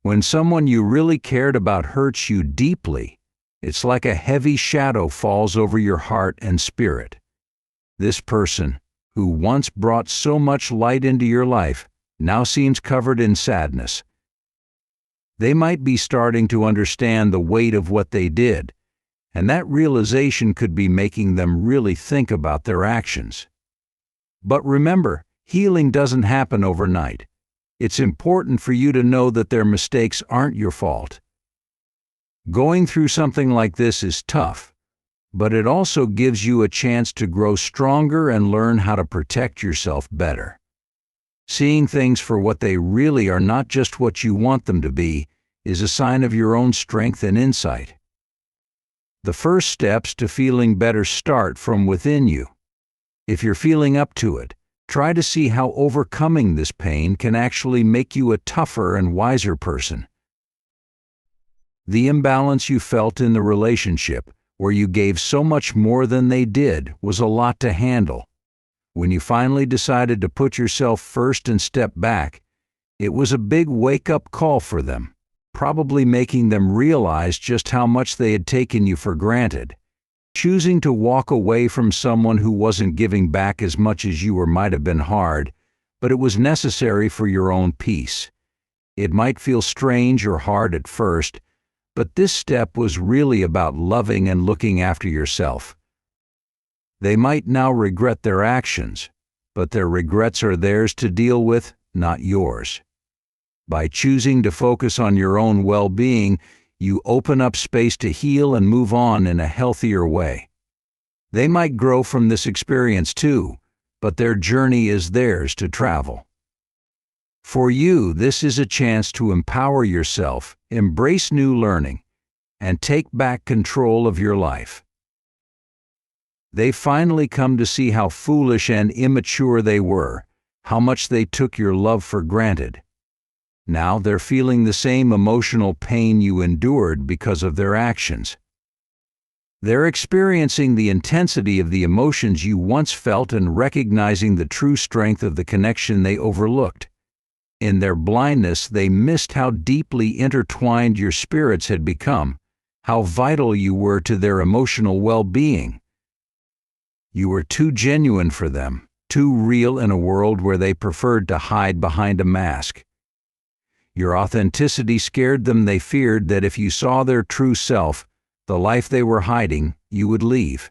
When someone you really cared about hurts you deeply, it's like a heavy shadow falls over your heart and spirit. This person, who once brought so much light into your life, now seems covered in sadness. They might be starting to understand the weight of what they did, and that realization could be making them really think about their actions. But remember, healing doesn't happen overnight. It's important for you to know that their mistakes aren't your fault. Going through something like this is tough, but it also gives you a chance to grow stronger and learn how to protect yourself better. Seeing things for what they really are, not just what you want them to be, is a sign of your own strength and insight. The first steps to feeling better start from within you. If you're feeling up to it, try to see how overcoming this pain can actually make you a tougher and wiser person. The imbalance you felt in the relationship, where you gave so much more than they did, was a lot to handle. When you finally decided to put yourself first and step back, it was a big wake-up call for them, probably making them realize just how much they had taken you for granted. Choosing to walk away from someone who wasn't giving back as much as you might have been hard, but it was necessary for your own peace. It might feel strange or hard at first, but this step was really about loving and looking after yourself. They might now regret their actions, but their regrets are theirs to deal with, not yours. By choosing to focus on your own well-being, you open up space to heal and move on in a healthier way. They might grow from this experience too, but their journey is theirs to travel. For you, this is a chance to empower yourself, embrace new learning, and take back control of your life. They finally come to see how foolish and immature they were, how much they took your love for granted. Now they're feeling the same emotional pain you endured because of their actions. They're experiencing the intensity of the emotions you once felt and recognizing the true strength of the connection they overlooked. In their blindness, they missed how deeply intertwined your spirits had become, how vital you were to their emotional well-being. You were too genuine for them, too real in a world where they preferred to hide behind a mask. Your authenticity scared them. They feared that if you saw their true self, the life they were hiding, you would leave.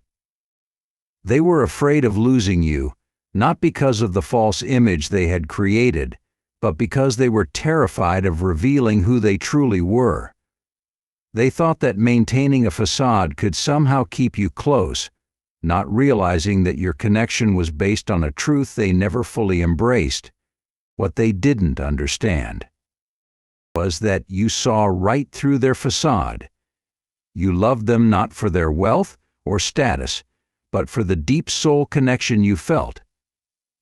They were afraid of losing you, not because of the false image they had created, but because they were terrified of revealing who they truly were. They thought that maintaining a facade could somehow keep you close, not realizing that your connection was based on a truth they never fully embraced. What they didn't understand was that you saw right through their facade. You loved them not for their wealth or status, but for the deep soul connection you felt.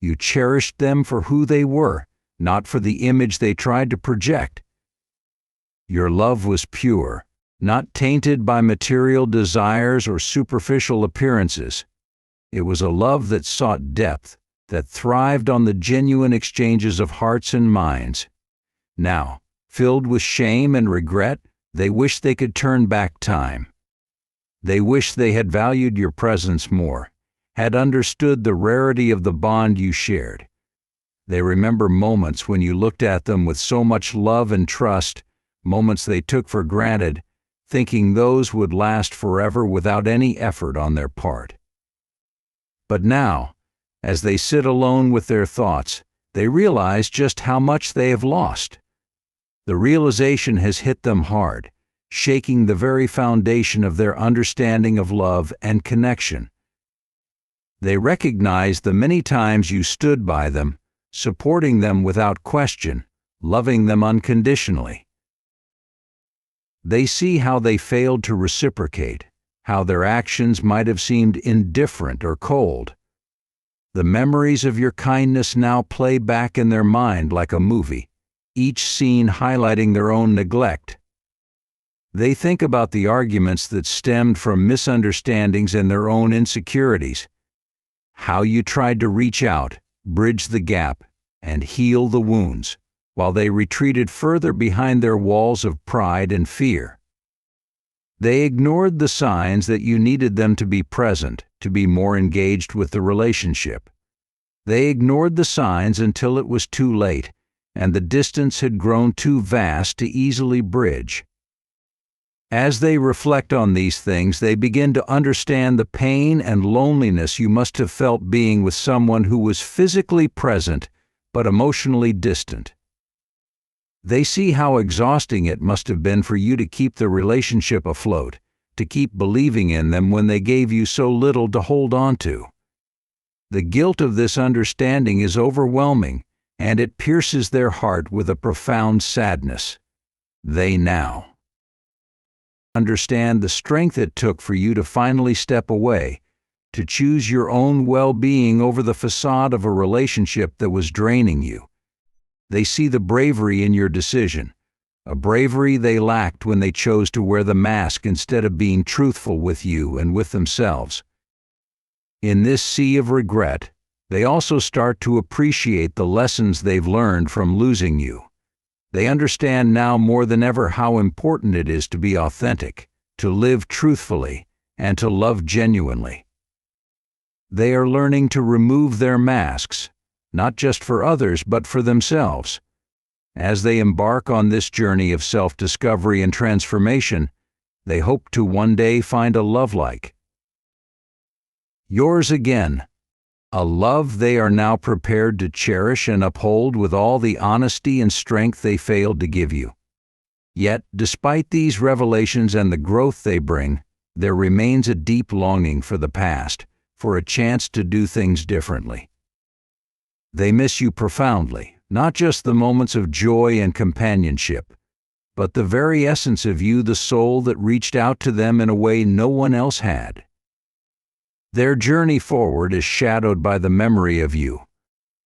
You cherished them for who they were, not for the image they tried to project. Your love was pure, not tainted by material desires or superficial appearances. It was a love that sought depth, that thrived on the genuine exchanges of hearts and minds. Now, filled with shame and regret, they wish they could turn back time. They wish they had valued your presence more, had understood the rarity of the bond you shared. They remember moments when you looked at them with so much love and trust, moments they took for granted, thinking those would last forever without any effort on their part. But now, as they sit alone with their thoughts, they realize just how much they have lost. The realization has hit them hard, shaking the very foundation of their understanding of love and connection. They recognize the many times you stood by them, supporting them without question, loving them unconditionally. They see how they failed to reciprocate, how their actions might have seemed indifferent or cold. The memories of your kindness now play back in their mind like a movie, each scene highlighting their own neglect. They think about the arguments that stemmed from misunderstandings and their own insecurities, how you tried to reach out, bridge the gap, and heal the wounds, while they retreated further behind their walls of pride and fear. They ignored the signs that you needed them to be present, to be more engaged with the relationship. They ignored the signs until it was too late, and the distance had grown too vast to easily bridge. As they reflect on these things, they begin to understand the pain and loneliness you must have felt being with someone who was physically present but emotionally distant. They see how exhausting it must have been for you to keep the relationship afloat, to keep believing in them when they gave you so little to hold on to. The guilt of this understanding is overwhelming, and it pierces their heart with a profound sadness. They now understand the strength it took for you to finally step away, to choose your own well-being over the facade of a relationship that was draining you. They see the bravery in your decision, a bravery they lacked when they chose to wear the mask instead of being truthful with you and with themselves. In this sea of regret, they also start to appreciate the lessons they've learned from losing you. They understand now more than ever how important it is to be authentic, to live truthfully, and to love genuinely. They are learning to remove their masks, not just for others but for themselves. As they embark on this journey of self-discovery and transformation, they hope to one day find a love like yours again, a love they are now prepared to cherish and uphold with all the honesty and strength they failed to give you. Yet, despite these revelations and the growth they bring, there remains a deep longing for the past, for a chance to do things differently. They miss you profoundly, not just the moments of joy and companionship, but the very essence of you, the soul that reached out to them in a way no one else had. Their journey forward is shadowed by the memory of you,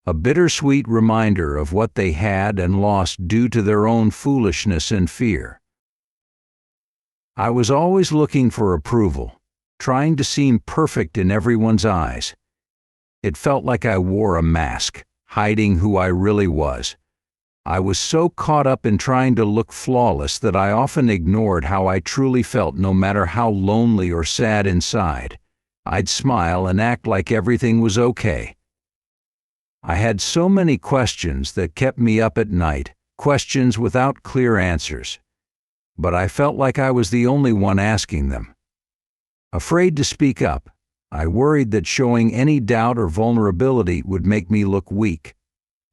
a bittersweet reminder of what they had and lost due to their own foolishness and fear. I was always looking for approval, trying to seem perfect in everyone's eyes. It felt like I wore a mask, hiding who I really was. I was so caught up in trying to look flawless that I often ignored how I truly felt, no matter how lonely or sad inside. I'd smile and act like everything was okay. I had so many questions that kept me up at night, questions without clear answers. But I felt like I was the only one asking them. Afraid to speak up, I worried that showing any doubt or vulnerability would make me look weak,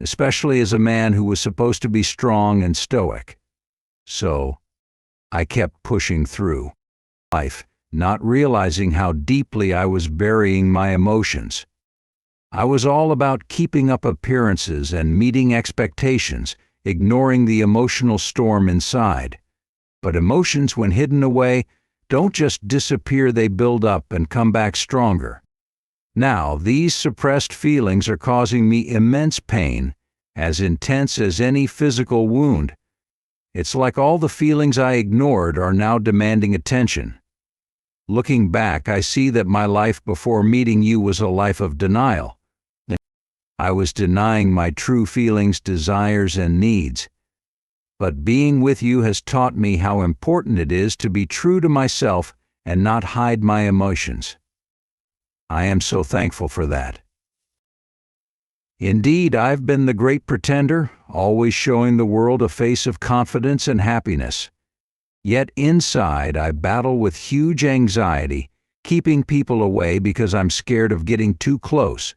especially as a man who was supposed to be strong and stoic. So, I kept pushing through life, not realizing how deeply I was burying my emotions. I was all about keeping up appearances and meeting expectations, ignoring the emotional storm inside. But emotions, when hidden away, don't just disappear, they build up and come back stronger. Now, these suppressed feelings are causing me immense pain, as intense as any physical wound. It's like all the feelings I ignored are now demanding attention. Looking back, I see that my life before meeting you was a life of denial. I was denying my true feelings, desires, and needs. But being with you has taught me how important it is to be true to myself and not hide my emotions. I am so thankful for that. Indeed, I've been the great pretender, always showing the world a face of confidence and happiness. Yet inside, I battle with huge anxiety, keeping people away because I'm scared of getting too close.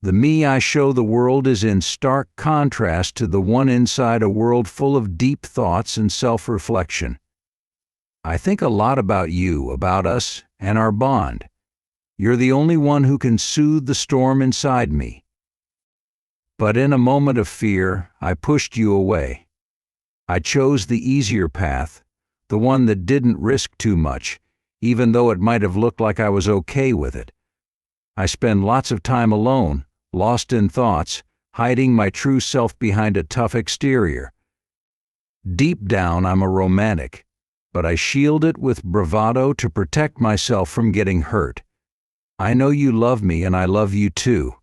The me I show the world is in stark contrast to the one inside a world full of deep thoughts and self-reflection. I think a lot about you, about us, and our bond. You're the only one who can soothe the storm inside me. But in a moment of fear, I pushed you away. I chose the easier path, the one that didn't risk too much, even though it might have looked like I was okay with it. I spend lots of time alone, lost in thoughts, hiding my true self behind a tough exterior. Deep down, I'm a romantic, but I shield it with bravado to protect myself from getting hurt. I know you love me and I love you too.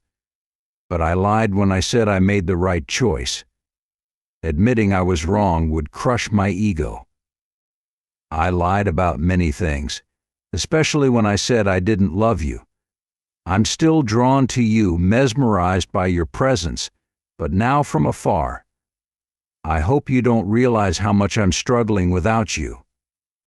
But I lied when I said I made the right choice. Admitting I was wrong would crush my ego. I lied about many things, especially when I said I didn't love you. I'm still drawn to you, mesmerized by your presence, but now from afar. I hope you don't realize how much I'm struggling without you.